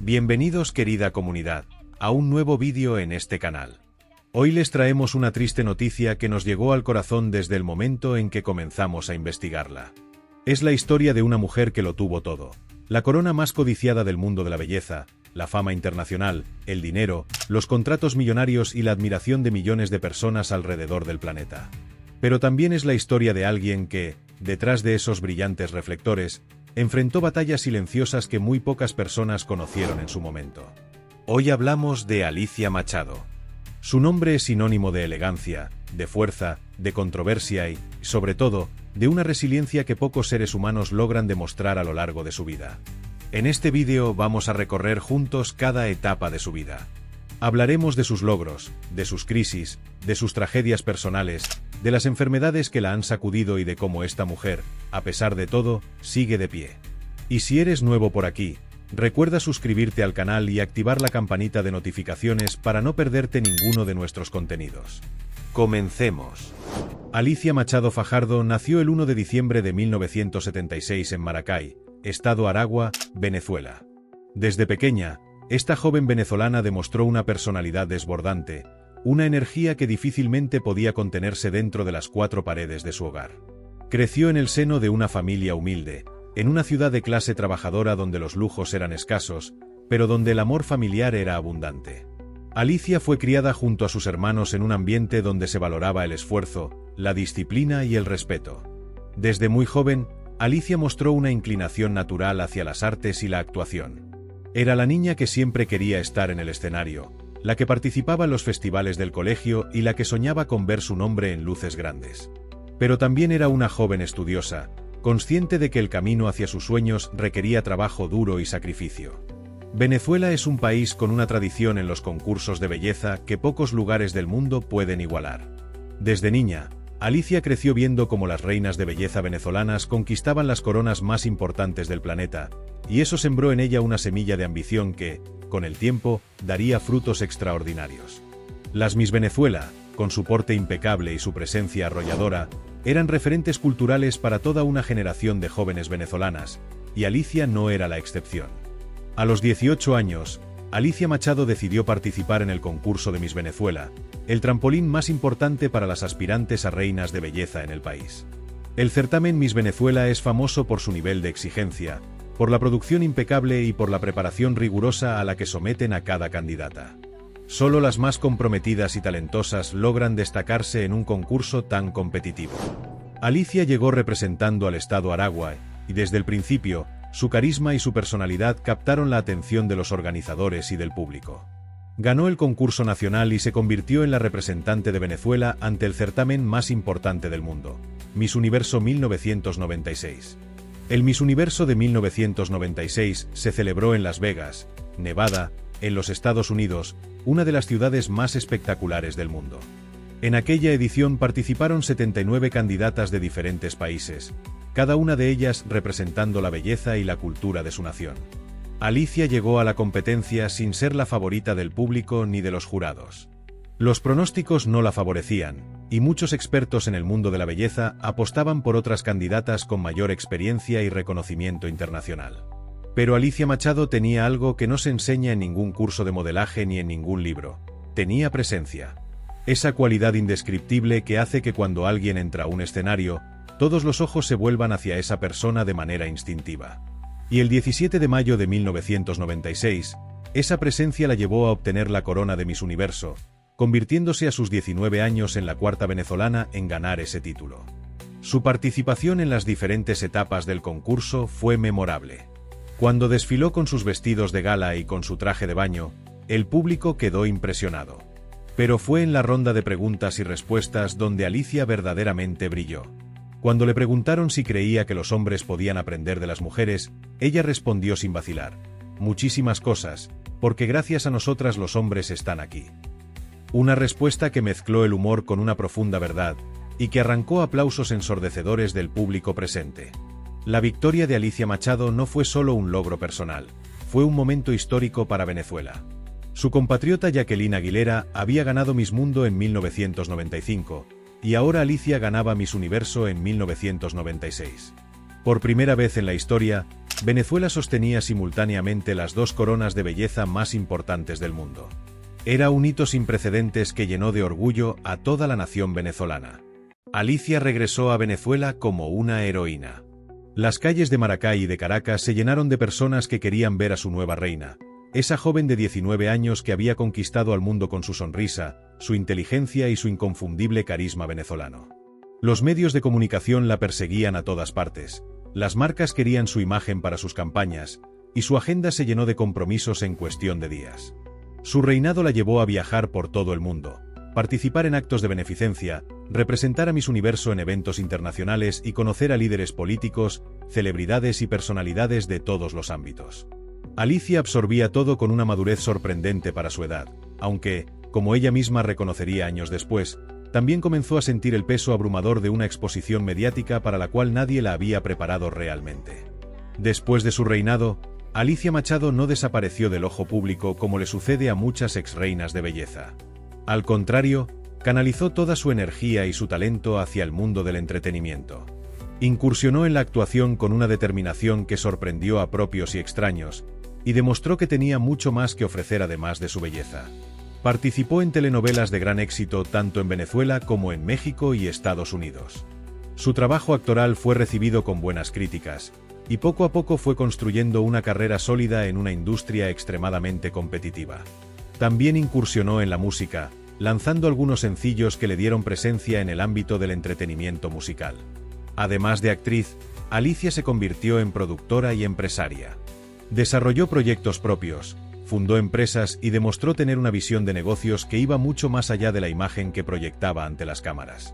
Bienvenidos, querida comunidad, a un nuevo vídeo en este canal. Hoy les traemos una triste noticia que nos llegó al corazón desde el momento en que comenzamos a investigarla. Es la historia de una mujer que lo tuvo todo: la corona más codiciada del mundo de la belleza, la fama internacional, el dinero, los contratos millonarios y la admiración de millones de personas alrededor del planeta. Pero también es la historia de alguien que, detrás de esos brillantes reflectores, enfrentó batallas silenciosas que muy pocas personas conocieron en su momento. Hoy hablamos de Alicia Machado. Su nombre es sinónimo de elegancia, de fuerza, de controversia y, sobre todo, de una resiliencia que pocos seres humanos logran demostrar a lo largo de su vida. En este vídeo vamos a recorrer juntos cada etapa de su vida. Hablaremos de sus logros, de sus crisis, de sus tragedias personales, de las enfermedades que la han sacudido y de cómo esta mujer, a pesar de todo, sigue de pie. Y si eres nuevo por aquí, recuerda suscribirte al canal y activar la campanita de notificaciones para no perderte ninguno de nuestros contenidos. Comencemos. Alicia Machado Fajardo nació el 1 de diciembre de 1976 en Maracay, estado Aragua, Venezuela. Desde pequeña, esta joven venezolana demostró una personalidad desbordante, una energía que difícilmente podía contenerse dentro de las cuatro paredes de su hogar. Creció en el seno de una familia humilde, en una ciudad de clase trabajadora donde los lujos eran escasos, pero donde el amor familiar era abundante. Alicia fue criada junto a sus hermanos en un ambiente donde se valoraba el esfuerzo, la disciplina y el respeto. Desde muy joven, Alicia mostró una inclinación natural hacia las artes y la actuación. Era la niña que siempre quería estar en el escenario, la que participaba en los festivales del colegio y la que soñaba con ver su nombre en luces grandes. Pero también era una joven estudiosa, consciente de que el camino hacia sus sueños requería trabajo duro y sacrificio. Venezuela es un país con una tradición en los concursos de belleza que pocos lugares del mundo pueden igualar. Desde niña, Alicia creció viendo cómo las reinas de belleza venezolanas conquistaban las coronas más importantes del planeta, y eso sembró en ella una semilla de ambición que, con el tiempo, daría frutos extraordinarios. Las Miss Venezuela, con su porte impecable y su presencia arrolladora, eran referentes culturales para toda una generación de jóvenes venezolanas, y Alicia no era la excepción. A los 18 años, Alicia Machado decidió participar en el concurso de Miss Venezuela, el trampolín más importante para las aspirantes a reinas de belleza en el país. El certamen Miss Venezuela es famoso por su nivel de exigencia, por la producción impecable y por la preparación rigurosa a la que someten a cada candidata. Solo las más comprometidas y talentosas logran destacarse en un concurso tan competitivo. Alicia llegó representando al estado Aragua, y desde el principio, su carisma y su personalidad captaron la atención de los organizadores y del público. Ganó el concurso nacional y se convirtió en la representante de Venezuela ante el certamen más importante del mundo, Miss Universo 1996. El Miss Universo de 1996 se celebró en Las Vegas, Nevada, en los Estados Unidos, una de las ciudades más espectaculares del mundo. En aquella edición participaron 79 candidatas de diferentes países, cada una de ellas representando la belleza y la cultura de su nación. Alicia llegó a la competencia sin ser la favorita del público ni de los jurados. Los pronósticos no la favorecían, y muchos expertos en el mundo de la belleza apostaban por otras candidatas con mayor experiencia y reconocimiento internacional. Pero Alicia Machado tenía algo que no se enseña en ningún curso de modelaje ni en ningún libro: tenía presencia. Esa cualidad indescriptible que hace que cuando alguien entra a un escenario, todos los ojos se vuelvan hacia esa persona de manera instintiva. Y el 17 de mayo de 1996, esa presencia la llevó a obtener la corona de Miss Universo, convirtiéndose a sus 19 años en la cuarta venezolana en ganar ese título. Su participación en las diferentes etapas del concurso fue memorable. Cuando desfiló con sus vestidos de gala y con su traje de baño, el público quedó impresionado. Pero fue en la ronda de preguntas y respuestas donde Alicia verdaderamente brilló. Cuando le preguntaron si creía que los hombres podían aprender de las mujeres, ella respondió sin vacilar: muchísimas cosas, porque gracias a nosotras los hombres están aquí. Una respuesta que mezcló el humor con una profunda verdad, y que arrancó aplausos ensordecedores del público presente. La victoria de Alicia Machado no fue solo un logro personal, fue un momento histórico para Venezuela. Su compatriota Jacqueline Aguilera había ganado Miss Mundo en 1995, y ahora Alicia ganaba Miss Universo en 1996. Por primera vez en la historia, Venezuela sostenía simultáneamente las dos coronas de belleza más importantes del mundo. Era un hito sin precedentes que llenó de orgullo a toda la nación venezolana. Alicia regresó a Venezuela como una heroína. Las calles de Maracay y de Caracas se llenaron de personas que querían ver a su nueva reina, esa joven de 19 años que había conquistado al mundo con su sonrisa, su inteligencia y su inconfundible carisma venezolano. Los medios de comunicación la perseguían a todas partes, las marcas querían su imagen para sus campañas, y su agenda se llenó de compromisos en cuestión de días. Su reinado la llevó a viajar por todo el mundo, participar en actos de beneficencia, representar a Miss Universo en eventos internacionales y conocer a líderes políticos, celebridades y personalidades de todos los ámbitos. Alicia absorbía todo con una madurez sorprendente para su edad, aunque, como ella misma reconocería años después, también comenzó a sentir el peso abrumador de una exposición mediática para la cual nadie la había preparado realmente. Después de su reinado, Alicia Machado no desapareció del ojo público como le sucede a muchas exreinas de belleza. Al contrario, canalizó toda su energía y su talento hacia el mundo del entretenimiento. Incursionó en la actuación con una determinación que sorprendió a propios y extraños, y demostró que tenía mucho más que ofrecer además de su belleza. Participó en telenovelas de gran éxito tanto en Venezuela como en México y Estados Unidos. Su trabajo actoral fue recibido con buenas críticas, y poco a poco fue construyendo una carrera sólida en una industria extremadamente competitiva. También incursionó en la música, lanzando algunos sencillos que le dieron presencia en el ámbito del entretenimiento musical. Además de actriz, Alicia se convirtió en productora y empresaria. Desarrolló proyectos propios, fundó empresas y demostró tener una visión de negocios que iba mucho más allá de la imagen que proyectaba ante las cámaras.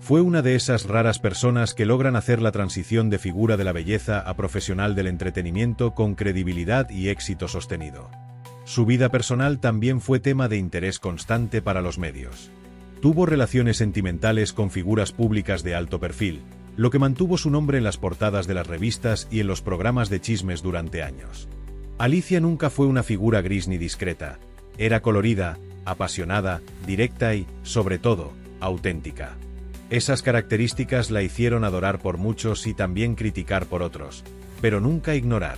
Fue una de esas raras personas que logran hacer la transición de figura de la belleza a profesional del entretenimiento con credibilidad y éxito sostenido. Su vida personal también fue tema de interés constante para los medios. Tuvo relaciones sentimentales con figuras públicas de alto perfil, lo que mantuvo su nombre en las portadas de las revistas y en los programas de chismes durante años. Alicia nunca fue una figura gris ni discreta, era colorida, apasionada, directa y, sobre todo, auténtica. Esas características la hicieron adorar por muchos y también criticar por otros, pero nunca ignorar.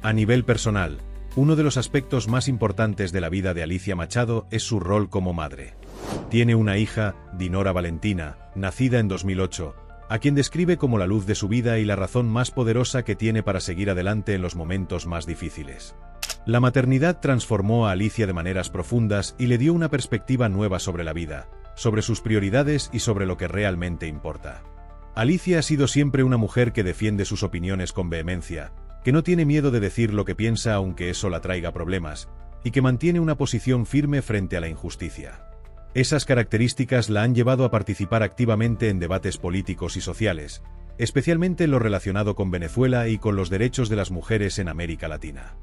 A nivel personal, uno de los aspectos más importantes de la vida de Alicia Machado es su rol como madre. Tiene una hija, Dinora Valentina, nacida en 2008, a quien describe como la luz de su vida y la razón más poderosa que tiene para seguir adelante en los momentos más difíciles. La maternidad transformó a Alicia de maneras profundas y le dio una perspectiva nueva sobre la vida, sobre sus prioridades y sobre lo que realmente importa. Alicia ha sido siempre una mujer que defiende sus opiniones con vehemencia, que no tiene miedo de decir lo que piensa aunque eso la traiga problemas, y que mantiene una posición firme frente a la injusticia. Esas características la han llevado a participar activamente en debates políticos y sociales, especialmente en lo relacionado con Venezuela y con los derechos de las mujeres en América Latina.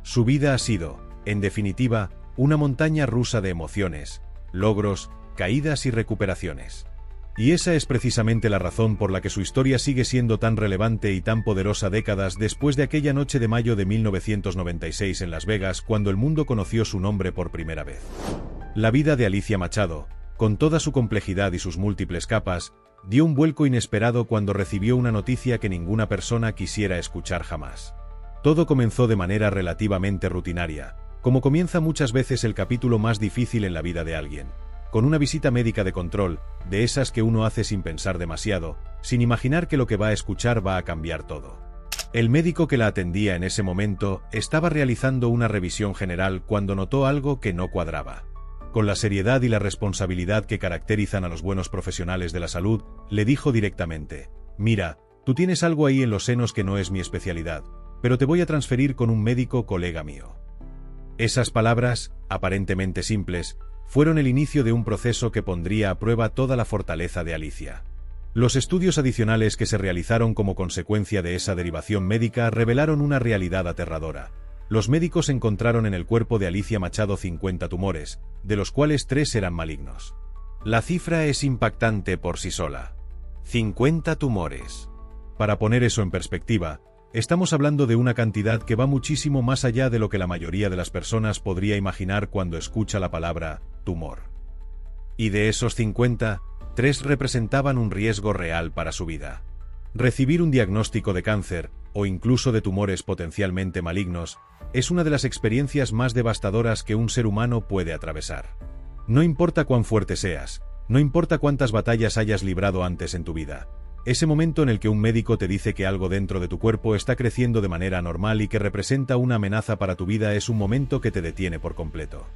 Su vida ha sido, en definitiva, una montaña rusa de emociones, logros, caídas y recuperaciones. Y esa es precisamente la razón por la que su historia sigue siendo tan relevante y tan poderosa décadas después de aquella noche de mayo de 1996 en Las Vegas cuando el mundo conoció su nombre por primera vez. La vida de Alicia Machado, con toda su complejidad y sus múltiples capas, dio un vuelco inesperado cuando recibió una noticia que ninguna persona quisiera escuchar jamás. Todo comenzó de manera relativamente rutinaria, como comienza muchas veces el capítulo más difícil en la vida de alguien, con una visita médica de control, de esas que uno hace sin pensar demasiado, sin imaginar que lo que va a escuchar va a cambiar todo. El médico que la atendía en ese momento estaba realizando una revisión general cuando notó algo que no cuadraba. Con la seriedad y la responsabilidad que caracterizan a los buenos profesionales de la salud, le dijo directamente: «Mira, tú tienes algo ahí en los senos que no es mi especialidad, pero te voy a transferir con un médico colega mío». Esas palabras, aparentemente simples, fueron el inicio de un proceso que pondría a prueba toda la fortaleza de Alicia. Los estudios adicionales que se realizaron como consecuencia de esa derivación médica revelaron una realidad aterradora. Los médicos encontraron en el cuerpo de Alicia Machado 50 tumores, de los cuales 3 eran malignos. La cifra es impactante por sí sola. 50 tumores. Para poner eso en perspectiva, estamos hablando de una cantidad que va muchísimo más allá de lo que la mayoría de las personas podría imaginar cuando escucha la palabra tumor. Y de esos 50, 3 representaban un riesgo real para su vida. Recibir un diagnóstico de cáncer, o incluso de tumores potencialmente malignos, es una de las experiencias más devastadoras que un ser humano puede atravesar. No importa cuán fuerte seas, no importa cuántas batallas hayas librado antes en tu vida, ese momento en el que un médico te dice que algo dentro de tu cuerpo está creciendo de manera anormal y que representa una amenaza para tu vida es un momento que te detiene por completo.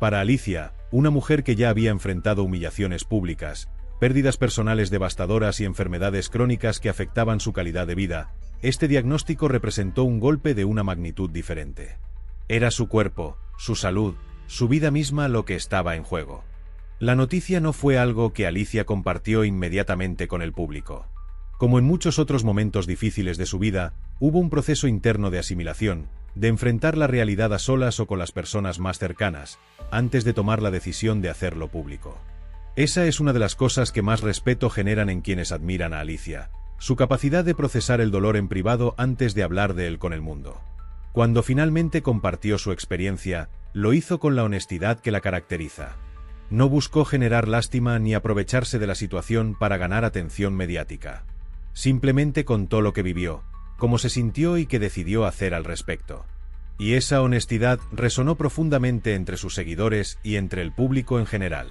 Para Alicia, una mujer que ya había enfrentado humillaciones públicas, pérdidas personales devastadoras y enfermedades crónicas que afectaban su calidad de vida, este diagnóstico representó un golpe de una magnitud diferente. Era su cuerpo, su salud, su vida misma lo que estaba en juego. La noticia no fue algo que Alicia compartió inmediatamente con el público. Como en muchos otros momentos difíciles de su vida, hubo un proceso interno de asimilación, de enfrentar la realidad a solas o con las personas más cercanas, antes de tomar la decisión de hacerlo público. Esa es una de las cosas que más respeto generan en quienes admiran a Alicia, su capacidad de procesar el dolor en privado antes de hablar de él con el mundo. Cuando finalmente compartió su experiencia, lo hizo con la honestidad que la caracteriza. No buscó generar lástima ni aprovecharse de la situación para ganar atención mediática. Simplemente contó lo que vivió, cómo se sintió y qué decidió hacer al respecto. Y esa honestidad resonó profundamente entre sus seguidores y entre el público en general.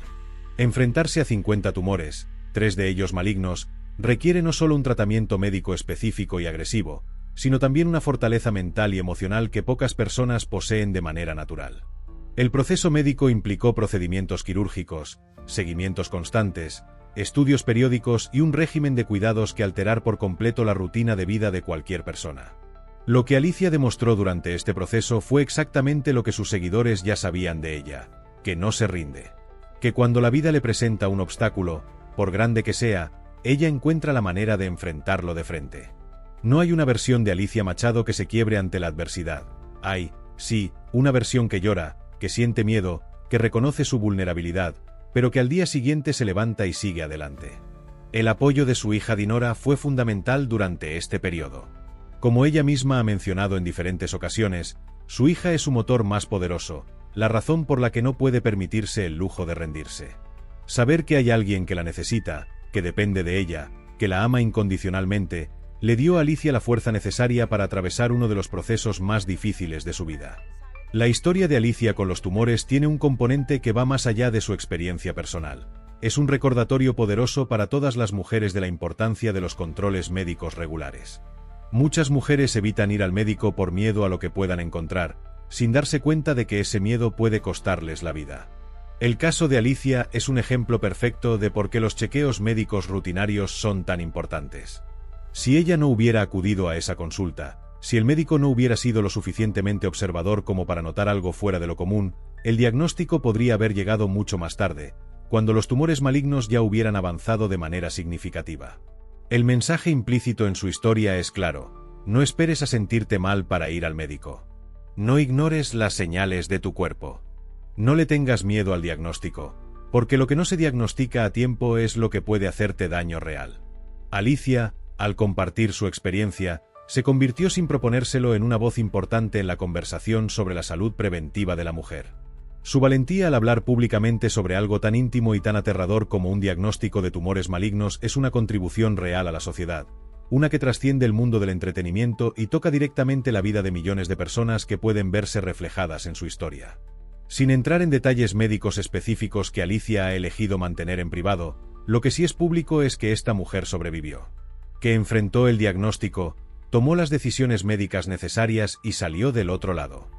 Enfrentarse a 50 tumores, 3 de ellos malignos, requiere no solo un tratamiento médico específico y agresivo, sino también una fortaleza mental y emocional que pocas personas poseen de manera natural. El proceso médico implicó procedimientos quirúrgicos, seguimientos constantes, estudios periódicos y un régimen de cuidados que alterar por completo la rutina de vida de cualquier persona. Lo que Alicia demostró durante este proceso fue exactamente lo que sus seguidores ya sabían de ella, que no se rinde. Que cuando la vida le presenta un obstáculo, por grande que sea, ella encuentra la manera de enfrentarlo de frente. No hay una versión de Alicia Machado que se quiebre ante la adversidad. Hay, sí, una versión que llora, que siente miedo, que reconoce su vulnerabilidad, pero que al día siguiente se levanta y sigue adelante. El apoyo de su hija Dinora fue fundamental durante este periodo. Como ella misma ha mencionado en diferentes ocasiones, su hija es su motor más poderoso, la razón por la que no puede permitirse el lujo de rendirse. Saber que hay alguien que la necesita, que depende de ella, que la ama incondicionalmente, le dio a Alicia la fuerza necesaria para atravesar uno de los procesos más difíciles de su vida. La historia de Alicia con los tumores tiene un componente que va más allá de su experiencia personal. Es un recordatorio poderoso para todas las mujeres de la importancia de los controles médicos regulares. Muchas mujeres evitan ir al médico por miedo a lo que puedan encontrar, sin darse cuenta de que ese miedo puede costarles la vida. El caso de Alicia es un ejemplo perfecto de por qué los chequeos médicos rutinarios son tan importantes. Si ella no hubiera acudido a esa consulta, si el médico no hubiera sido lo suficientemente observador como para notar algo fuera de lo común, el diagnóstico podría haber llegado mucho más tarde, cuando los tumores malignos ya hubieran avanzado de manera significativa. El mensaje implícito en su historia es claro: no esperes a sentirte mal para ir al médico. No ignores las señales de tu cuerpo. No le tengas miedo al diagnóstico, porque lo que no se diagnostica a tiempo es lo que puede hacerte daño real. Alicia, al compartir su experiencia, se convirtió sin proponérselo en una voz importante en la conversación sobre la salud preventiva de la mujer. Su valentía al hablar públicamente sobre algo tan íntimo y tan aterrador como un diagnóstico de tumores malignos es una contribución real a la sociedad, una que trasciende el mundo del entretenimiento y toca directamente la vida de millones de personas que pueden verse reflejadas en su historia. Sin entrar en detalles médicos específicos que Alicia ha elegido mantener en privado, lo que sí es público es que esta mujer sobrevivió, que enfrentó el diagnóstico, tomó las decisiones médicas necesarias y salió del otro lado.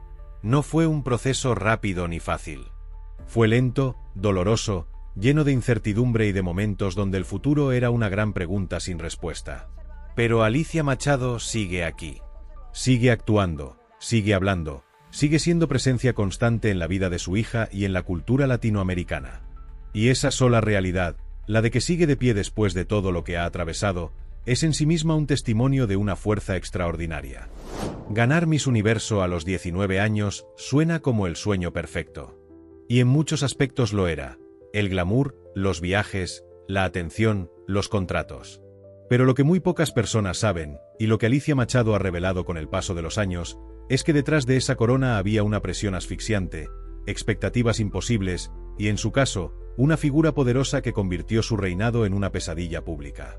No fue un proceso rápido ni fácil. Fue lento, doloroso, lleno de incertidumbre y de momentos donde el futuro era una gran pregunta sin respuesta. Pero Alicia Machado sigue aquí. Sigue actuando, sigue hablando, sigue siendo presencia constante en la vida de su hija y en la cultura latinoamericana. Y esa sola realidad, la de que sigue de pie después de todo lo que ha atravesado, es en sí misma un testimonio de una fuerza extraordinaria. Ganar Miss Universo a los 19 años suena como el sueño perfecto. Y en muchos aspectos lo era: el glamour, los viajes, la atención, los contratos. Pero lo que muy pocas personas saben, y lo que Alicia Machado ha revelado con el paso de los años, es que detrás de esa corona había una presión asfixiante, expectativas imposibles, y en su caso, una figura poderosa que convirtió su reinado en una pesadilla pública.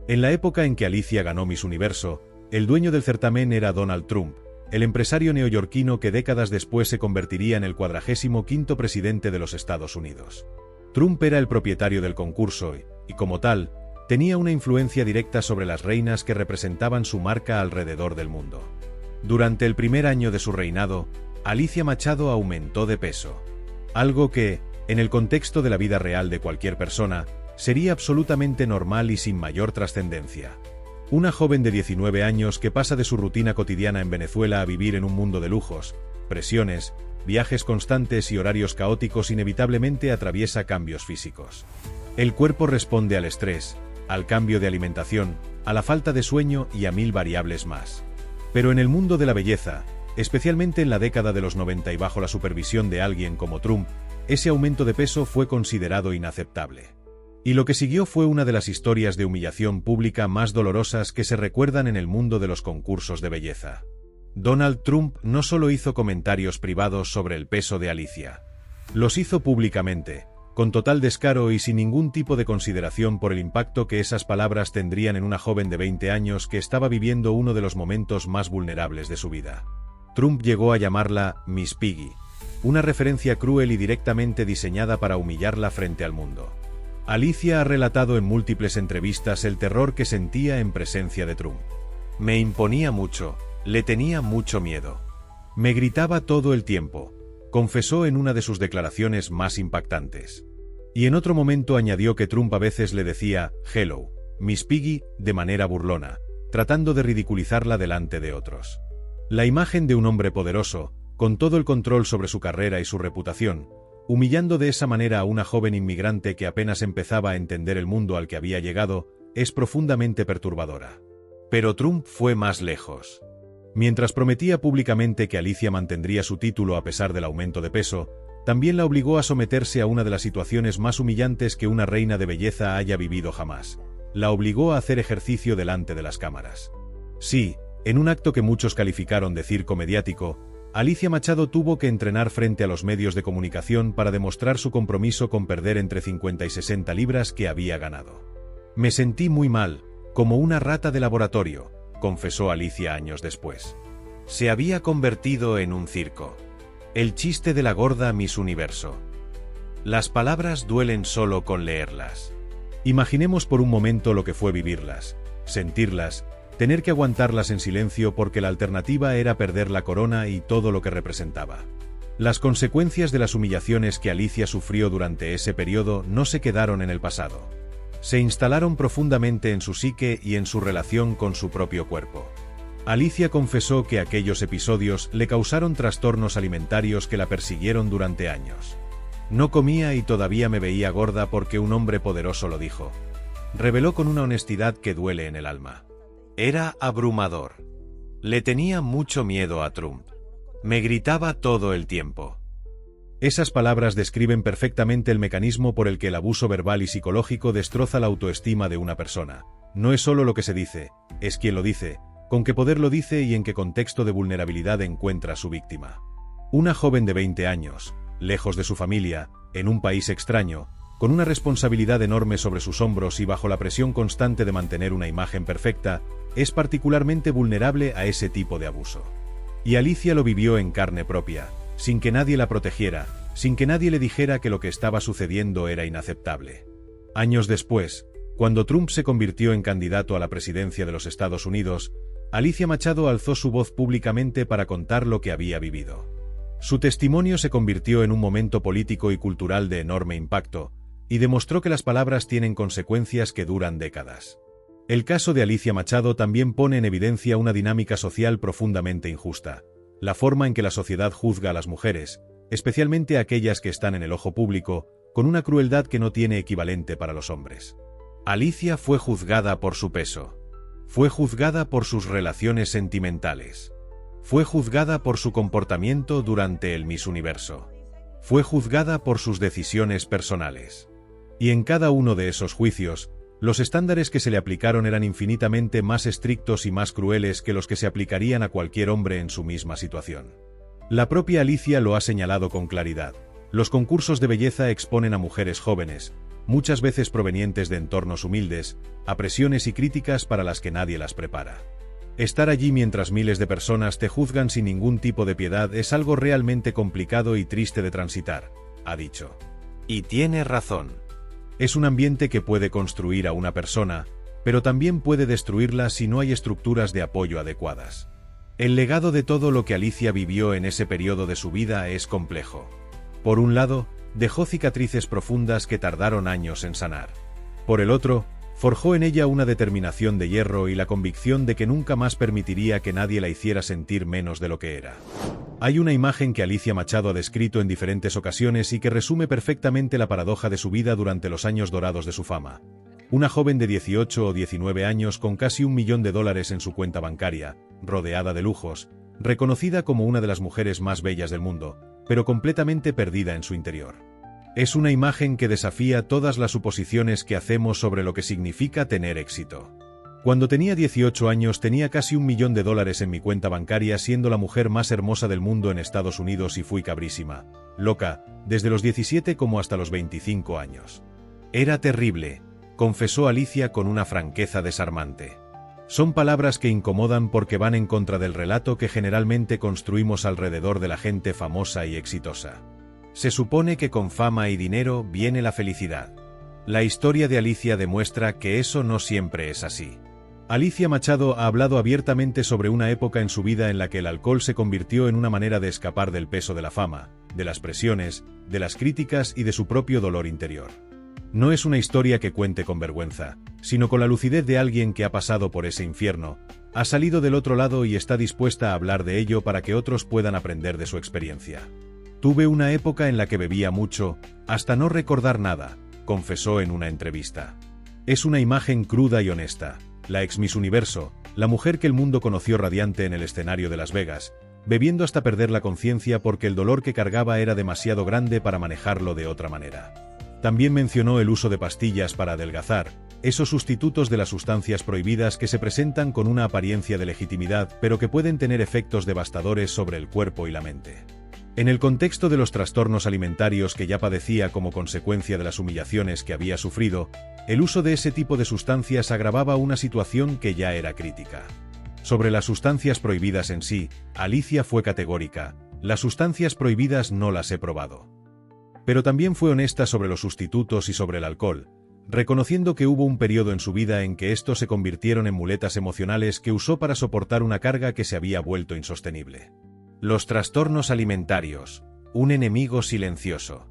En la época en que Alicia ganó Miss Universo, El dueño del certamen era Donald Trump, el empresario neoyorquino que décadas después se convertiría en el 45º presidente de los Estados Unidos. Trump era el propietario del concurso y, como tal, tenía una influencia directa sobre las reinas que representaban su marca alrededor del mundo. Durante el primer año de su reinado, Alicia Machado aumentó de peso. Algo que, en el contexto de la vida real de cualquier persona, sería absolutamente normal y sin mayor trascendencia. Una joven de 19 años que pasa de su rutina cotidiana en Venezuela a vivir en un mundo de lujos, presiones, viajes constantes y horarios caóticos inevitablemente atraviesa cambios físicos. El cuerpo responde al estrés, al cambio de alimentación, a la falta de sueño y a 1000 variables más. Pero en el mundo de la belleza, especialmente en la década de los 90 y bajo la supervisión de alguien como Trump, ese aumento de peso fue considerado inaceptable. Y lo que siguió fue una de las historias de humillación pública más dolorosas que se recuerdan en el mundo de los concursos de belleza. Donald Trump no solo hizo comentarios privados sobre el peso de Alicia. Los hizo públicamente, con total descaro y sin ningún tipo de consideración por el impacto que esas palabras tendrían en una joven de 20 años que estaba viviendo uno de los momentos más vulnerables de su vida. Trump llegó a llamarla Miss Piggy, una referencia cruel y directamente diseñada para humillarla frente al mundo. Alicia ha relatado en múltiples entrevistas el terror que sentía en presencia de Trump. Me imponía mucho, le tenía mucho miedo. Me gritaba todo el tiempo, confesó en una de sus declaraciones más impactantes. Y en otro momento añadió que Trump a veces le decía, "Hello, Miss Piggy", de manera burlona, tratando de ridiculizarla delante de otros. La imagen de un hombre poderoso, con todo el control sobre su carrera y su reputación, humillando de esa manera a una joven inmigrante que apenas empezaba a entender el mundo al que había llegado, es profundamente perturbadora. Pero Trump fue más lejos. Mientras prometía públicamente que Alicia mantendría su título a pesar del aumento de peso, también la obligó a someterse a una de las situaciones más humillantes que una reina de belleza haya vivido jamás. La obligó a hacer ejercicio delante de las cámaras. Sí, en un acto que muchos calificaron de circo mediático, Alicia Machado tuvo que entrenar frente a los medios de comunicación para demostrar su compromiso con perder entre 50 y 60 libras que había ganado. Me sentí muy mal, como una rata de laboratorio, confesó Alicia años después. Se había convertido en un circo. El chiste de la gorda Miss Universo. Las palabras duelen solo con leerlas. Imaginemos por un momento lo que fue vivirlas, sentirlas, tener que aguantarlas en silencio porque la alternativa era perder la corona y todo lo que representaba. Las consecuencias de las humillaciones que Alicia sufrió durante ese periodo no se quedaron en el pasado. Se instalaron profundamente en su psique y en su relación con su propio cuerpo. Alicia confesó que aquellos episodios le causaron trastornos alimentarios que la persiguieron durante años. No comía y todavía me veía gorda porque un hombre poderoso lo dijo. Reveló con una honestidad que duele en el alma. Era abrumador. Le tenía mucho miedo a Trump. Me gritaba todo el tiempo. Esas palabras describen perfectamente el mecanismo por el que el abuso verbal y psicológico destroza la autoestima de una persona. No es solo lo que se dice, es quien lo dice, con qué poder lo dice y en qué contexto de vulnerabilidad encuentra a su víctima. Una joven de 20 años, lejos de su familia, en un país extraño, con una responsabilidad enorme sobre sus hombros y bajo la presión constante de mantener una imagen perfecta, es particularmente vulnerable a ese tipo de abuso. Y Alicia lo vivió en carne propia, sin que nadie la protegiera, sin que nadie le dijera que lo que estaba sucediendo era inaceptable. Años después, cuando Trump se convirtió en candidato a la presidencia de los Estados Unidos, Alicia Machado alzó su voz públicamente para contar lo que había vivido. Su testimonio se convirtió en un momento político y cultural de enorme impacto, y demostró que las palabras tienen consecuencias que duran décadas. El caso de Alicia Machado también pone en evidencia una dinámica social profundamente injusta, la forma en que la sociedad juzga a las mujeres, especialmente a aquellas que están en el ojo público, con una crueldad que no tiene equivalente para los hombres. Alicia fue juzgada por su peso. Fue juzgada por sus relaciones sentimentales. Fue juzgada por su comportamiento durante el Miss Universo. Fue juzgada por sus decisiones personales. Y en cada uno de esos juicios, los estándares que se le aplicaron eran infinitamente más estrictos y más crueles que los que se aplicarían a cualquier hombre en su misma situación. La propia Alicia lo ha señalado con claridad. Los concursos de belleza exponen a mujeres jóvenes, muchas veces provenientes de entornos humildes, a presiones y críticas para las que nadie las prepara. Estar allí mientras miles de personas te juzgan sin ningún tipo de piedad es algo realmente complicado y triste de transitar, ha dicho. Y tiene razón. Es un ambiente que puede construir a una persona, pero también puede destruirla si no hay estructuras de apoyo adecuadas. El legado de todo lo que Alicia vivió en ese periodo de su vida es complejo. Por un lado, dejó cicatrices profundas que tardaron años en sanar. Por el otro, forjó en ella una determinación de hierro y la convicción de que nunca más permitiría que nadie la hiciera sentir menos de lo que era. Hay una imagen que Alicia Machado ha descrito en diferentes ocasiones y que resume perfectamente la paradoja de su vida durante los años dorados de su fama. Una joven de 18 o 19 años con casi $1 millón en su cuenta bancaria, rodeada de lujos, reconocida como una de las mujeres más bellas del mundo, pero completamente perdida en su interior. Es una imagen que desafía todas las suposiciones que hacemos sobre lo que significa tener éxito. Cuando tenía 18 años tenía casi $1 millón en mi cuenta bancaria, siendo la mujer más hermosa del mundo en Estados Unidos, y fui cabrísima, loca, desde los 17 como hasta los 25 años. Era terrible, confesó Alicia con una franqueza desarmante. Son palabras que incomodan porque van en contra del relato que generalmente construimos alrededor de la gente famosa y exitosa. Se supone que con fama y dinero viene la felicidad. La historia de Alicia demuestra que eso no siempre es así. Alicia Machado ha hablado abiertamente sobre una época en su vida en la que el alcohol se convirtió en una manera de escapar del peso de la fama, de las presiones, de las críticas y de su propio dolor interior. No es una historia que cuente con vergüenza, sino con la lucidez de alguien que ha pasado por ese infierno, ha salido del otro lado y está dispuesta a hablar de ello para que otros puedan aprender de su experiencia. Tuve una época en la que bebía mucho, hasta no recordar nada, confesó en una entrevista. Es una imagen cruda y honesta. La ex Miss Universo, la mujer que el mundo conoció radiante en el escenario de Las Vegas, bebiendo hasta perder la conciencia porque el dolor que cargaba era demasiado grande para manejarlo de otra manera. También mencionó el uso de pastillas para adelgazar, esos sustitutos de las sustancias prohibidas que se presentan con una apariencia de legitimidad pero que pueden tener efectos devastadores sobre el cuerpo y la mente. En el contexto de los trastornos alimentarios que ya padecía como consecuencia de las humillaciones que había sufrido, el uso de ese tipo de sustancias agravaba una situación que ya era crítica. Sobre las sustancias prohibidas en sí, Alicia fue categórica: las sustancias prohibidas no las he probado. Pero también fue honesta sobre los sustitutos y sobre el alcohol, reconociendo que hubo un periodo en su vida en que estos se convirtieron en muletas emocionales que usó para soportar una carga que se había vuelto insostenible. Los trastornos alimentarios, un enemigo silencioso.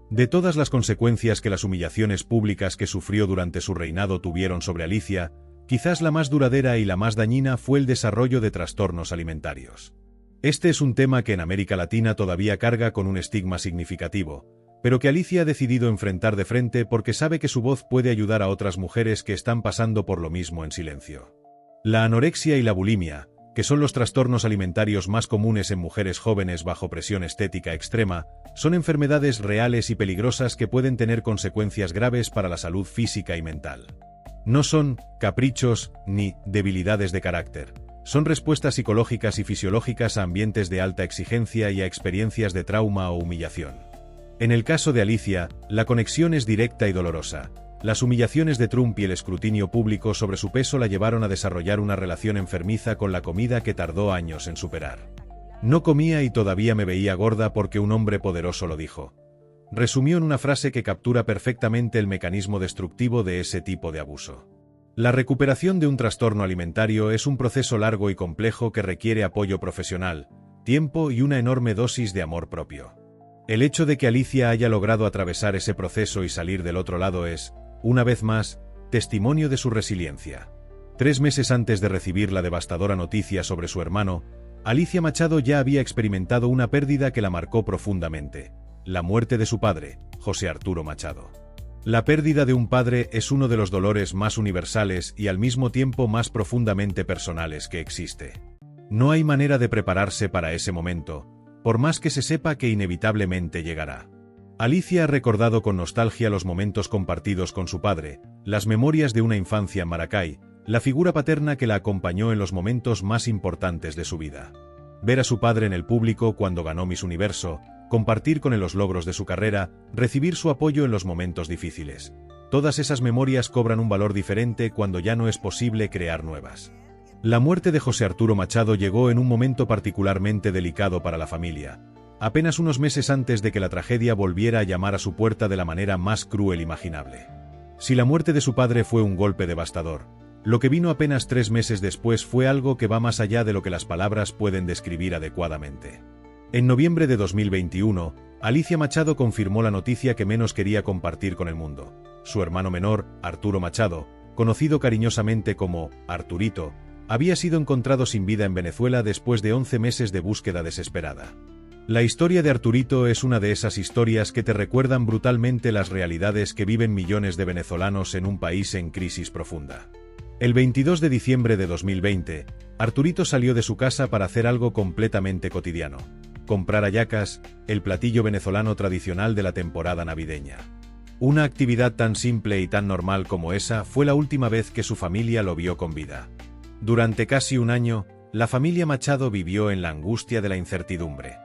De todas las consecuencias que las humillaciones públicas que sufrió durante su reinado tuvieron sobre Alicia, quizás la más duradera y la más dañina fue el desarrollo de trastornos alimentarios. Este es un tema que en América Latina todavía carga con un estigma significativo, pero que Alicia ha decidido enfrentar de frente porque sabe que su voz puede ayudar a otras mujeres que están pasando por lo mismo en silencio. La anorexia y la bulimia, que son los trastornos alimentarios más comunes en mujeres jóvenes bajo presión estética extrema, son enfermedades reales y peligrosas que pueden tener consecuencias graves para la salud física y mental. No son caprichos ni debilidades de carácter, son respuestas psicológicas y fisiológicas a ambientes de alta exigencia y a experiencias de trauma o humillación. En el caso de Alicia, la conexión es directa y dolorosa. Las humillaciones de Trump y el escrutinio público sobre su peso la llevaron a desarrollar una relación enfermiza con la comida que tardó años en superar. No comía y todavía me veía gorda porque un hombre poderoso lo dijo. Resumió en una frase que captura perfectamente el mecanismo destructivo de ese tipo de abuso. La recuperación de un trastorno alimentario es un proceso largo y complejo que requiere apoyo profesional, tiempo y una enorme dosis de amor propio. El hecho de que Alicia haya logrado atravesar ese proceso y salir del otro lado es, una vez más, testimonio de su resiliencia. 3 meses antes de recibir la devastadora noticia sobre su hermano, Alicia Machado ya había experimentado una pérdida que la marcó profundamente: la muerte de su padre, José Arturo Machado. La pérdida de un padre es uno de los dolores más universales y al mismo tiempo más profundamente personales que existe. No hay manera de prepararse para ese momento, por más que se sepa que inevitablemente llegará. Alicia ha recordado con nostalgia los momentos compartidos con su padre, las memorias de una infancia en Maracay, la figura paterna que la acompañó en los momentos más importantes de su vida. Ver a su padre en el público cuando ganó Miss Universo, compartir con él los logros de su carrera, recibir su apoyo en los momentos difíciles. Todas esas memorias cobran un valor diferente cuando ya no es posible crear nuevas. La muerte de José Arturo Machado llegó en un momento particularmente delicado para la familia, apenas unos meses antes de que la tragedia volviera a llamar a su puerta de la manera más cruel imaginable. Si la muerte de su padre fue un golpe devastador, lo que vino apenas 3 meses después fue algo que va más allá de lo que las palabras pueden describir adecuadamente. En noviembre de 2021, Alicia Machado confirmó la noticia que menos quería compartir con el mundo. Su hermano menor, Arturo Machado, conocido cariñosamente como Arturito, había sido encontrado sin vida en Venezuela después de 11 meses de búsqueda desesperada. La historia de Arturito es una de esas historias que te recuerdan brutalmente las realidades que viven millones de venezolanos en un país en crisis profunda. El 22 de diciembre de 2020, Arturito salió de su casa para hacer algo completamente cotidiano: comprar hallacas, el platillo venezolano tradicional de la temporada navideña. Una actividad tan simple y tan normal como esa fue la última vez que su familia lo vio con vida. Durante casi un año, la familia Machado vivió en la angustia de la incertidumbre.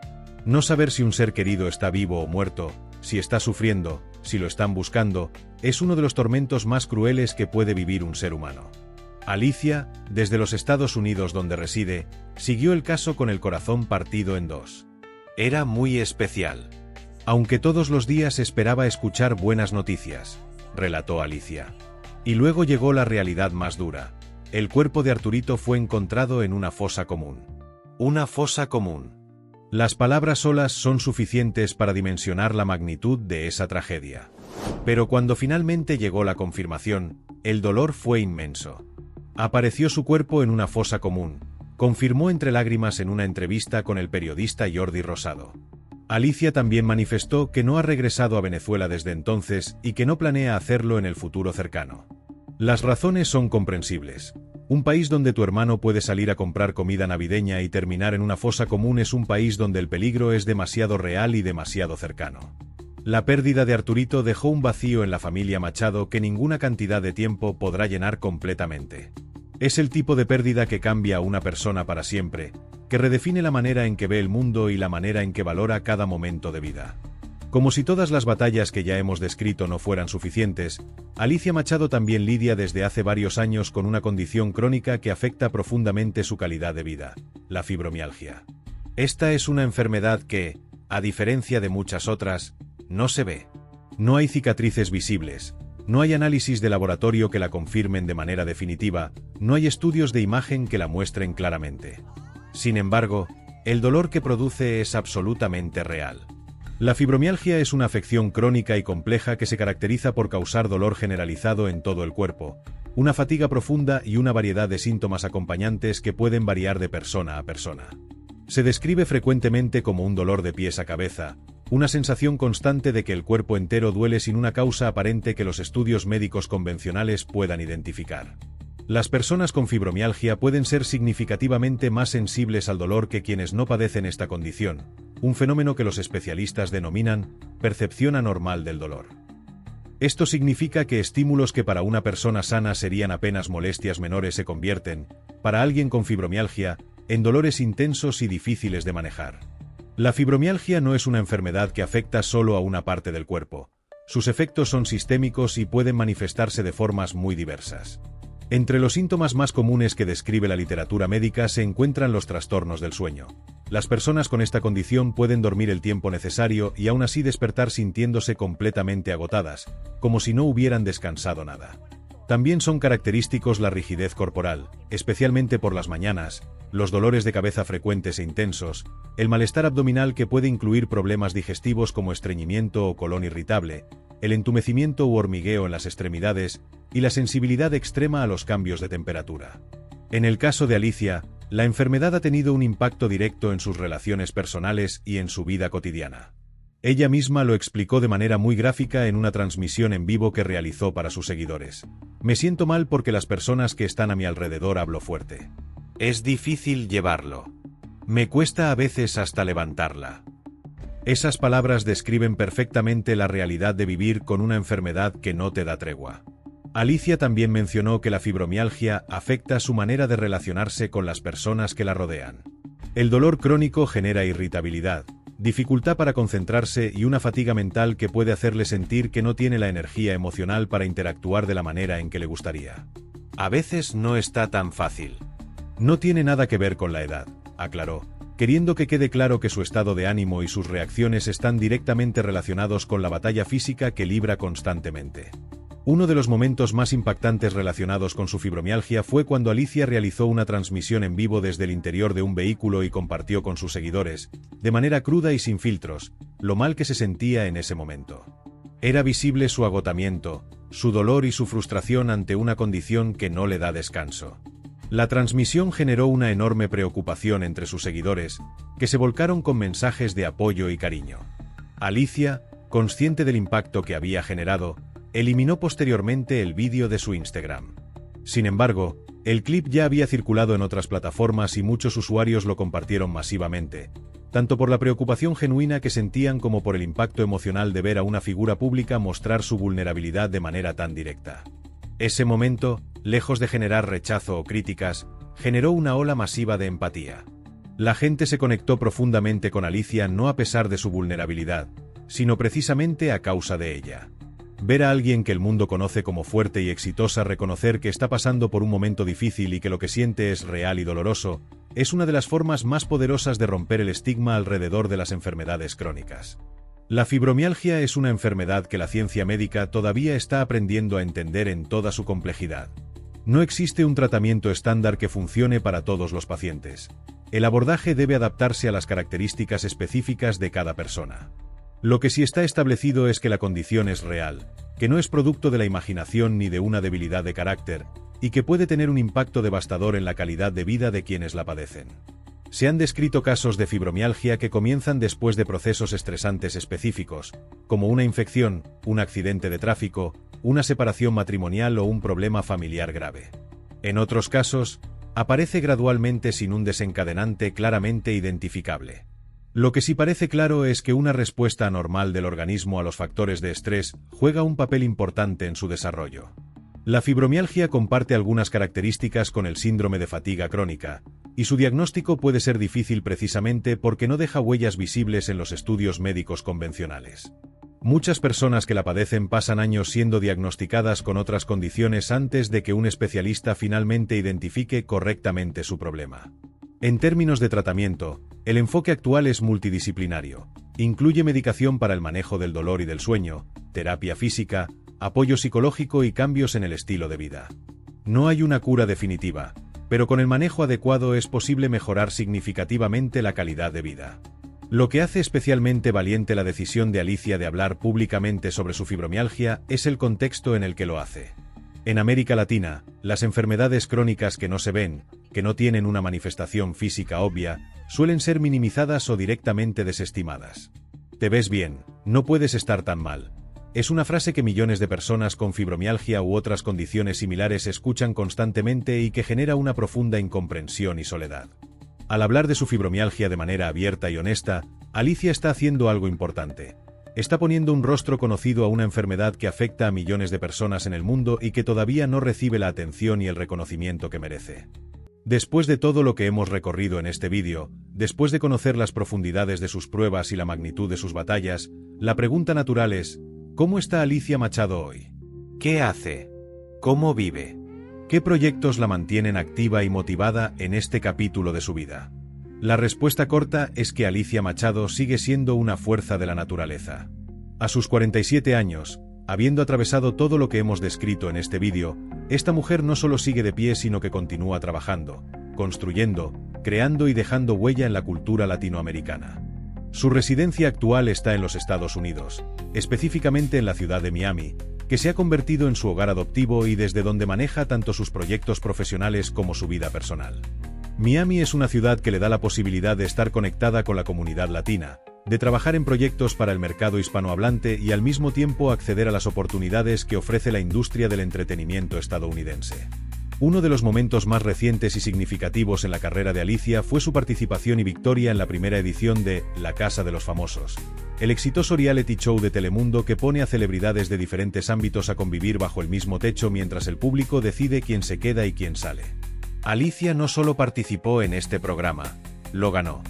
No saber si un ser querido está vivo o muerto, si está sufriendo, si lo están buscando, es uno de los tormentos más crueles que puede vivir un ser humano. Alicia, desde los Estados Unidos donde reside, siguió el caso con el corazón partido en dos. Era muy especial. Aunque todos los días esperaba escuchar buenas noticias, relató Alicia. Y luego llegó la realidad más dura. El cuerpo de Arturito fue encontrado en una fosa común. Una fosa común. Las palabras solas son suficientes para dimensionar la magnitud de esa tragedia. Pero cuando finalmente llegó la confirmación, el dolor fue inmenso. Apareció su cuerpo en una fosa común, confirmó entre lágrimas en una entrevista con el periodista Jordi Rosado. Alicia también manifestó que no ha regresado a Venezuela desde entonces y que no planea hacerlo en el futuro cercano. Las razones son comprensibles. Un país donde tu hermano puede salir a comprar comida navideña y terminar en una fosa común es un país donde el peligro es demasiado real y demasiado cercano. La pérdida de Arturito dejó un vacío en la familia Machado que ninguna cantidad de tiempo podrá llenar completamente. Es el tipo de pérdida que cambia a una persona para siempre, que redefine la manera en que ve el mundo y la manera en que valora cada momento de vida. Como si todas las batallas que ya hemos descrito no fueran suficientes, Alicia Machado también lidia desde hace varios años con una condición crónica que afecta profundamente su calidad de vida: la fibromialgia. Esta es una enfermedad que, a diferencia de muchas otras, no se ve. No hay cicatrices visibles, no hay análisis de laboratorio que la confirmen de manera definitiva, no hay estudios de imagen que la muestren claramente. Sin embargo, el dolor que produce es absolutamente real. La fibromialgia es una afección crónica y compleja que se caracteriza por causar dolor generalizado en todo el cuerpo, una fatiga profunda y una variedad de síntomas acompañantes que pueden variar de persona a persona. Se describe frecuentemente como un dolor de pies a cabeza, una sensación constante de que el cuerpo entero duele sin una causa aparente que los estudios médicos convencionales puedan identificar. Las personas con fibromialgia pueden ser significativamente más sensibles al dolor que quienes no padecen esta condición, un fenómeno que los especialistas denominan percepción anormal del dolor. Esto significa que estímulos que para una persona sana serían apenas molestias menores se convierten, para alguien con fibromialgia, en dolores intensos y difíciles de manejar. La fibromialgia no es una enfermedad que afecta solo a una parte del cuerpo. Sus efectos son sistémicos y pueden manifestarse de formas muy diversas. Entre los síntomas más comunes que describe la literatura médica se encuentran los trastornos del sueño. Las personas con esta condición pueden dormir el tiempo necesario y aún así despertar sintiéndose completamente agotadas, como si no hubieran descansado nada. También son característicos la rigidez corporal, especialmente por las mañanas, los dolores de cabeza frecuentes e intensos, el malestar abdominal que puede incluir problemas digestivos como estreñimiento o colon irritable, el entumecimiento u hormigueo en las extremidades y la sensibilidad extrema a los cambios de temperatura. En el caso de Alicia, la enfermedad ha tenido un impacto directo en sus relaciones personales y en su vida cotidiana. Ella misma lo explicó de manera muy gráfica en una transmisión en vivo que realizó para sus seguidores. Me siento mal porque las personas que están a mi alrededor hablo fuerte. Es difícil llevarlo. Me cuesta a veces hasta levantarla. Esas palabras describen perfectamente la realidad de vivir con una enfermedad que no te da tregua. Alicia también mencionó que la fibromialgia afecta su manera de relacionarse con las personas que la rodean. El dolor crónico genera irritabilidad, dificultad para concentrarse y una fatiga mental que puede hacerle sentir que no tiene la energía emocional para interactuar de la manera en que le gustaría. A veces no está tan fácil. No tiene nada que ver con la edad, aclaró, queriendo que quede claro que su estado de ánimo y sus reacciones están directamente relacionados con la batalla física que libra constantemente. Uno de los momentos más impactantes relacionados con su fibromialgia fue cuando Alicia realizó una transmisión en vivo desde el interior de un vehículo y compartió con sus seguidores, de manera cruda y sin filtros, lo mal que se sentía en ese momento. Era visible su agotamiento, su dolor y su frustración ante una condición que no le da descanso. La transmisión generó una enorme preocupación entre sus seguidores, que se volcaron con mensajes de apoyo y cariño. Alicia, consciente del impacto que había generado, eliminó posteriormente el vídeo de su Instagram. Sin embargo, el clip ya había circulado en otras plataformas y muchos usuarios lo compartieron masivamente, tanto por la preocupación genuina que sentían como por el impacto emocional de ver a una figura pública mostrar su vulnerabilidad de manera tan directa. Ese momento, lejos de generar rechazo o críticas, generó una ola masiva de empatía. La gente se conectó profundamente con Alicia no a pesar de su vulnerabilidad, sino precisamente a causa de ella. Ver a alguien que el mundo conoce como fuerte y exitosa reconocer que está pasando por un momento difícil y que lo que siente es real y doloroso, es una de las formas más poderosas de romper el estigma alrededor de las enfermedades crónicas. La fibromialgia es una enfermedad que la ciencia médica todavía está aprendiendo a entender en toda su complejidad. No existe un tratamiento estándar que funcione para todos los pacientes. El abordaje debe adaptarse a las características específicas de cada persona. Lo que sí está establecido es que la condición es real, que no es producto de la imaginación ni de una debilidad de carácter, y que puede tener un impacto devastador en la calidad de vida de quienes la padecen. Se han descrito casos de fibromialgia que comienzan después de procesos estresantes específicos, como una infección, un accidente de tráfico, una separación matrimonial o un problema familiar grave. En otros casos, aparece gradualmente sin un desencadenante claramente identificable. Lo que sí parece claro es que una respuesta anormal del organismo a los factores de estrés juega un papel importante en su desarrollo. La fibromialgia comparte algunas características con el síndrome de fatiga crónica, y su diagnóstico puede ser difícil precisamente porque no deja huellas visibles en los estudios médicos convencionales. Muchas personas que la padecen pasan años siendo diagnosticadas con otras condiciones antes de que un especialista finalmente identifique correctamente su problema. En términos de tratamiento, el enfoque actual es multidisciplinario. Incluye medicación para el manejo del dolor y del sueño, terapia física, apoyo psicológico y cambios en el estilo de vida. No hay una cura definitiva, pero con el manejo adecuado es posible mejorar significativamente la calidad de vida. Lo que hace especialmente valiente la decisión de Alicia de hablar públicamente sobre su fibromialgia es el contexto en el que lo hace. En América Latina, las enfermedades crónicas que no se ven, que no tienen una manifestación física obvia, suelen ser minimizadas o directamente desestimadas. «Te ves bien, no puedes estar tan mal». Es una frase que millones de personas con fibromialgia u otras condiciones similares escuchan constantemente y que genera una profunda incomprensión y soledad. Al hablar de su fibromialgia de manera abierta y honesta, Alicia está haciendo algo importante. Está poniendo un rostro conocido a una enfermedad que afecta a millones de personas en el mundo y que todavía no recibe la atención y el reconocimiento que merece. Después de todo lo que hemos recorrido en este vídeo, después de conocer las profundidades de sus pruebas y la magnitud de sus batallas, la pregunta natural es: ¿cómo está Alicia Machado hoy? ¿Qué hace? ¿Cómo vive? ¿Qué proyectos la mantienen activa y motivada en este capítulo de su vida? La respuesta corta es que Alicia Machado sigue siendo una fuerza de la naturaleza. A sus 47 años, habiendo atravesado todo lo que hemos descrito en este vídeo, esta mujer no solo sigue de pie sino que continúa trabajando, construyendo, creando y dejando huella en la cultura latinoamericana. Su residencia actual está en los Estados Unidos, específicamente en la ciudad de Miami, que se ha convertido en su hogar adoptivo y desde donde maneja tanto sus proyectos profesionales como su vida personal. Miami es una ciudad que le da la posibilidad de estar conectada con la comunidad latina, de trabajar en proyectos para el mercado hispanohablante y al mismo tiempo acceder a las oportunidades que ofrece la industria del entretenimiento estadounidense. Uno de los momentos más recientes y significativos en la carrera de Alicia fue su participación y victoria en la primera edición de La Casa de los Famosos, el exitoso reality show de Telemundo que pone a celebridades de diferentes ámbitos a convivir bajo el mismo techo mientras el público decide quién se queda y quién sale. Alicia no solo participó en este programa, lo ganó.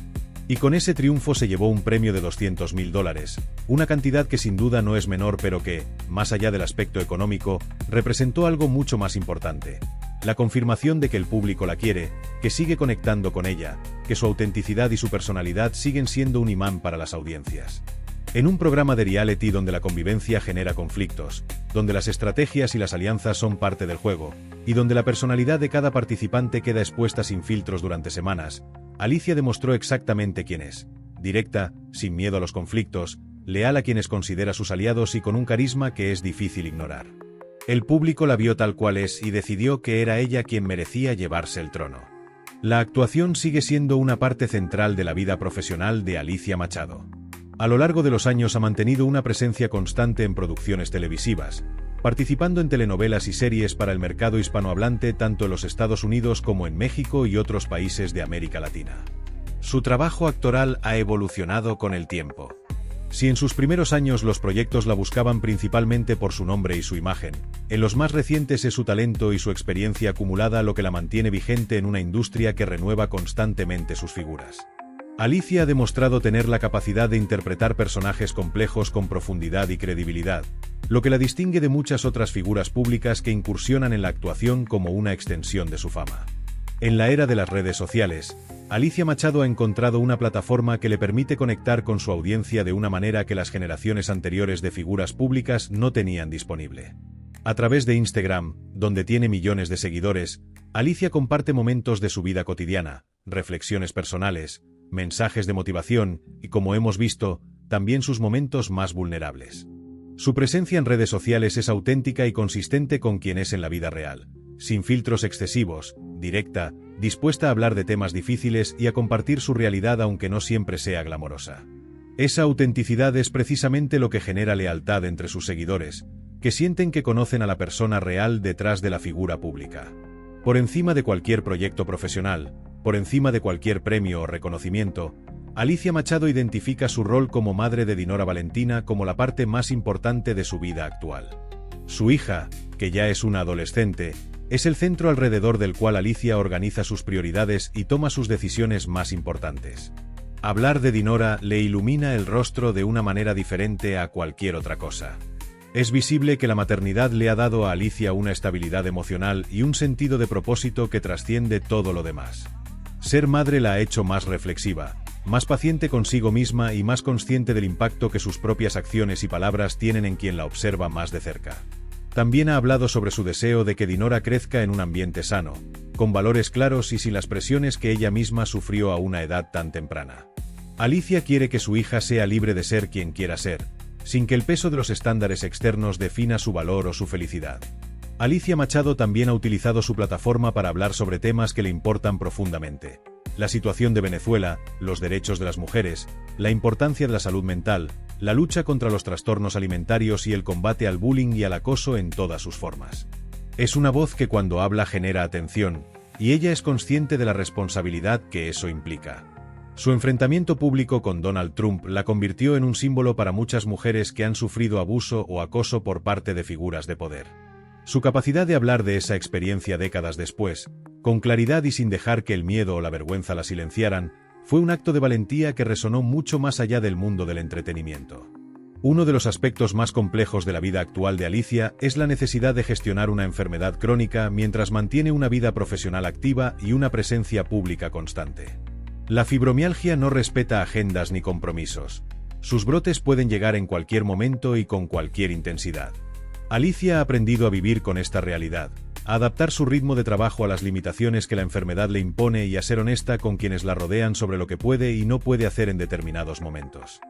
Y con ese triunfo se llevó un premio de $200.000, una cantidad que sin duda no es menor pero que, más allá del aspecto económico, representó algo mucho más importante. la confirmación de que el público la quiere, que sigue conectando con ella, que su autenticidad y su personalidad siguen siendo un imán para las audiencias. En un programa de reality donde la convivencia genera conflictos, donde las estrategias y las alianzas son parte del juego, y donde la personalidad de cada participante queda expuesta sin filtros durante semanas, Alicia demostró exactamente quién es: directa, sin miedo a los conflictos, leal a quienes considera sus aliados y con un carisma que es difícil ignorar. El público la vio tal cual es y decidió que era ella quien merecía llevarse el trono. La actuación sigue siendo una parte central de la vida profesional de Alicia Machado. A lo largo de los años ha mantenido una presencia constante en producciones televisivas, participando en telenovelas y series para el mercado hispanohablante tanto en los Estados Unidos como en México y otros países de América Latina. Su trabajo actoral ha evolucionado con el tiempo. Si en sus primeros años los proyectos la buscaban principalmente por su nombre y su imagen, en los más recientes es su talento y su experiencia acumulada lo que la mantiene vigente en una industria que renueva constantemente sus figuras. Alicia ha demostrado tener la capacidad de interpretar personajes complejos con profundidad y credibilidad, lo que la distingue de muchas otras figuras públicas que incursionan en la actuación como una extensión de su fama. En la era de las redes sociales, Alicia Machado ha encontrado una plataforma que le permite conectar con su audiencia de una manera que las generaciones anteriores de figuras públicas no tenían disponible. A través de Instagram, donde tiene millones de seguidores, Alicia comparte momentos de su vida cotidiana, reflexiones personales, mensajes de motivación y, como hemos visto, también sus momentos más vulnerables. Su presencia en redes sociales es auténtica y consistente con quien es en la vida real, sin filtros excesivos, directa, dispuesta a hablar de temas difíciles y a compartir su realidad aunque no siempre sea glamorosa. Esa autenticidad es precisamente lo que genera lealtad entre sus seguidores, que sienten que conocen a la persona real detrás de la figura pública. Por encima de cualquier proyecto profesional, por encima de cualquier premio o reconocimiento, Alicia Machado identifica su rol como madre de Dinora Valentina como la parte más importante de su vida actual. Su hija, que ya es una adolescente, es el centro alrededor del cual Alicia organiza sus prioridades y toma sus decisiones más importantes. Hablar de Dinora le ilumina el rostro de una manera diferente a cualquier otra cosa. Es visible que la maternidad le ha dado a Alicia una estabilidad emocional y un sentido de propósito que trasciende todo lo demás. Ser madre la ha hecho más reflexiva, más paciente consigo misma y más consciente del impacto que sus propias acciones y palabras tienen en quien la observa más de cerca. También ha hablado sobre su deseo de que Dinora crezca en un ambiente sano, con valores claros y sin las presiones que ella misma sufrió a una edad tan temprana. Alicia quiere que su hija sea libre de ser quien quiera ser, sin que el peso de los estándares externos defina su valor o su felicidad. Alicia Machado también ha utilizado su plataforma para hablar sobre temas que le importan profundamente: la situación de Venezuela, los derechos de las mujeres, la importancia de la salud mental, la lucha contra los trastornos alimentarios y el combate al bullying y al acoso en todas sus formas. Es una voz que cuando habla genera atención, y ella es consciente de la responsabilidad que eso implica. Su enfrentamiento público con Donald Trump la convirtió en un símbolo para muchas mujeres que han sufrido abuso o acoso por parte de figuras de poder. Su capacidad de hablar de esa experiencia décadas después, con claridad y sin dejar que el miedo o la vergüenza la silenciaran, fue un acto de valentía que resonó mucho más allá del mundo del entretenimiento. Uno de los aspectos más complejos de la vida actual de Alicia es la necesidad de gestionar una enfermedad crónica mientras mantiene una vida profesional activa y una presencia pública constante. La fibromialgia no respeta agendas ni compromisos. Sus brotes pueden llegar en cualquier momento y con cualquier intensidad. Alicia ha aprendido a vivir con esta realidad, a adaptar su ritmo de trabajo a las limitaciones que la enfermedad le impone y a ser honesta con quienes la rodean sobre lo que puede y no puede hacer en determinados momentos.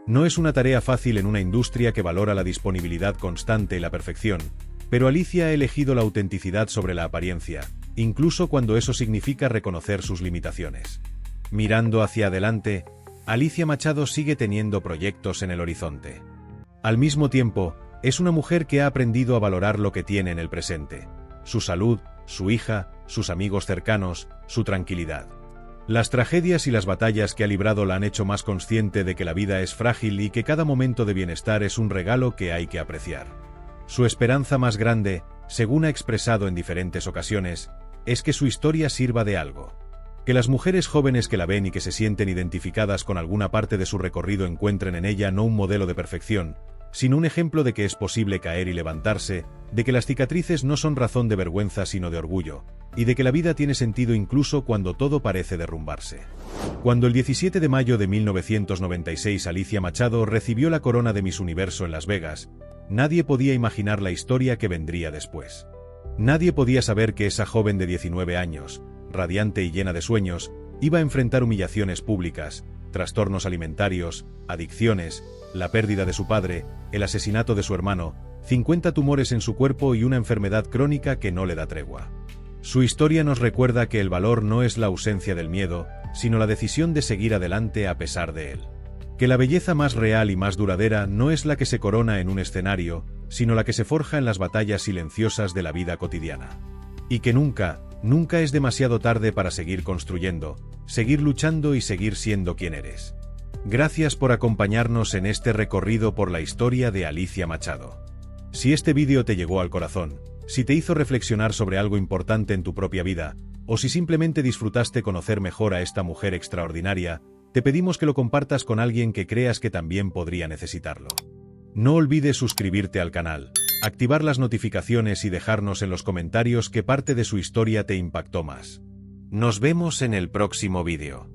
No es una tarea fácil en una industria que valora la disponibilidad constante y la perfección, pero Alicia ha elegido la autenticidad sobre la apariencia, incluso cuando eso significa reconocer sus limitaciones. Mirando hacia adelante, Alicia Machado sigue teniendo proyectos en el horizonte. Al mismo tiempo, es una mujer que ha aprendido a valorar lo que tiene en el presente: su salud, su hija, sus amigos cercanos, su tranquilidad. Las tragedias y las batallas que ha librado la han hecho más consciente de que la vida es frágil y que cada momento de bienestar es un regalo que hay que apreciar. Su esperanza más grande, según ha expresado en diferentes ocasiones, es que su historia sirva de algo. Que las mujeres jóvenes que la ven y que se sienten identificadas con alguna parte de su recorrido encuentren en ella no un modelo de perfección, sino un ejemplo de que es posible caer y levantarse, de que las cicatrices no son razón de vergüenza sino de orgullo, y de que la vida tiene sentido incluso cuando todo parece derrumbarse. Cuando el 17 de mayo de 1996 Alicia Machado recibió la corona de Miss Universo en Las Vegas, nadie podía imaginar la historia que vendría después. Nadie podía saber que esa joven de 19 años, radiante y llena de sueños, iba a enfrentar humillaciones públicas, trastornos alimentarios, adicciones, la pérdida de su padre, el asesinato de su hermano, 50 tumores en su cuerpo y una enfermedad crónica que no le da tregua. Su historia nos recuerda que el valor no es la ausencia del miedo, sino la decisión de seguir adelante a pesar de él. Que la belleza más real y más duradera no es la que se corona en un escenario, sino la que se forja en las batallas silenciosas de la vida cotidiana. Y que nunca es demasiado tarde para seguir construyendo, seguir luchando y seguir siendo quien eres. Gracias por acompañarnos en este recorrido por la historia de Alicia Machado. Si este vídeo te llegó al corazón, si te hizo reflexionar sobre algo importante en tu propia vida, o si simplemente disfrutaste conocer mejor a esta mujer extraordinaria, te pedimos que lo compartas con alguien que creas que también podría necesitarlo. No olvides suscribirte al canal, activar las notificaciones y dejarnos en los comentarios qué parte de su historia te impactó más. Nos vemos en el próximo vídeo.